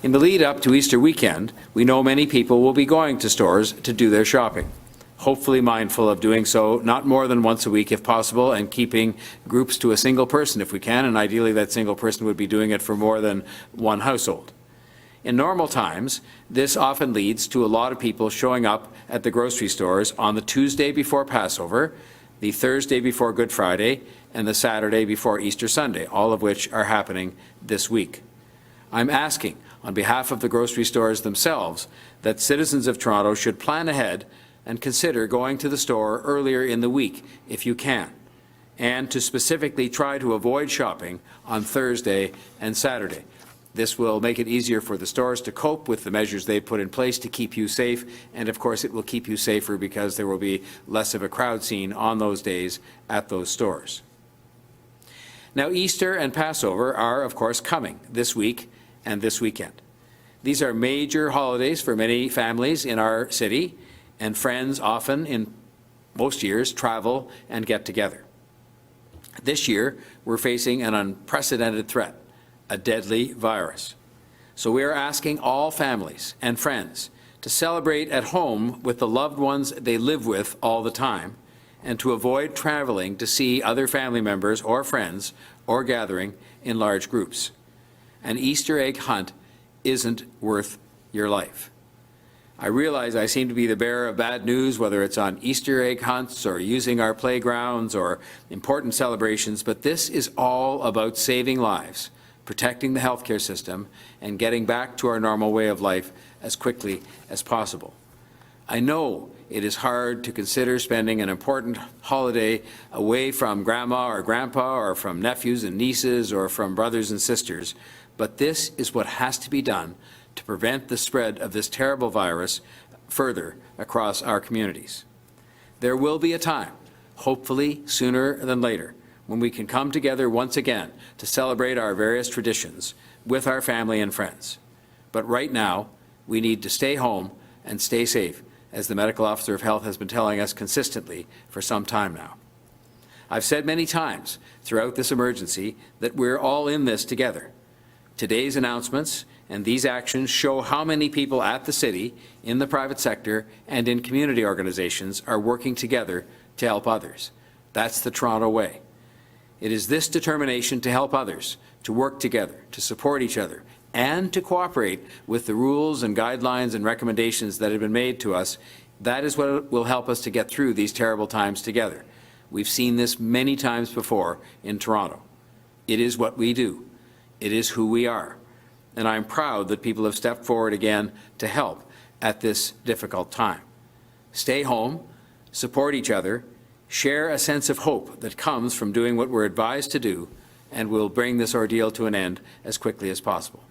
In the lead up to Easter weekend, we know many people will be going to stores to do their shopping, hopefully mindful of doing so not more than once a week if possible, and keeping groups to a single person if we can, and ideally that single person would be doing it for more than one household. In normal times, this often leads to a lot of people showing up at the grocery stores on the Tuesday before Passover, the Thursday before Good Friday, and the Saturday before Easter Sunday, all of which are happening this week. I'm asking, on behalf of the grocery stores themselves, that citizens of Toronto should plan ahead and consider going to the store earlier in the week if you can, and to specifically try to avoid shopping on Thursday and Saturday. This will make it easier for the stores to cope with the measures they've put in place to keep you safe, and of course it will keep you safer because there will be less of a crowd seen on those days at those stores. Now, Easter and Passover are, of course, coming this week and this weekend. These are major holidays for many families in our city, and friends often, in most years, travel and get together. This year, we're facing an unprecedented threat, a deadly virus. So we are asking all families and friends to celebrate at home with the loved ones they live with all the time, and to avoid traveling to see other family members or friends or gathering in large groups. An Easter egg hunt isn't worth your life. I realize I seem to be the bearer of bad news, whether it's on Easter egg hunts or using our playgrounds or important celebrations, but this is all about saving lives, protecting the healthcare system, and getting back to our normal way of life as quickly as possible. I know it is hard to consider spending an important holiday away from grandma or grandpa or from nephews and nieces or from brothers and sisters, but this is what has to be done to prevent the spread of this terrible virus further across our communities. There will be a time, hopefully sooner than later, when we can come together once again to celebrate our various traditions with our family and friends. But right now, we need to stay home and stay safe, as the Medical Officer of Health has been telling us consistently for some time now. I've said many times throughout this emergency that we're all in this together. Today's announcements and these actions show how many people at the city, in the private sector, and in community organizations are working together to help others. That's the Toronto way. It is this determination to help others, to work together, to support each other, and to cooperate with the rules and guidelines and recommendations that have been made to us. That is what will help us to get through these terrible times together. We've seen this many times before in Toronto. It is what we do. It is who we are. And I'm proud that people have stepped forward again to help at this difficult time. Stay home, support each other, share a sense of hope that comes from doing what we're advised to do, and we'll bring this ordeal to an end as quickly as possible.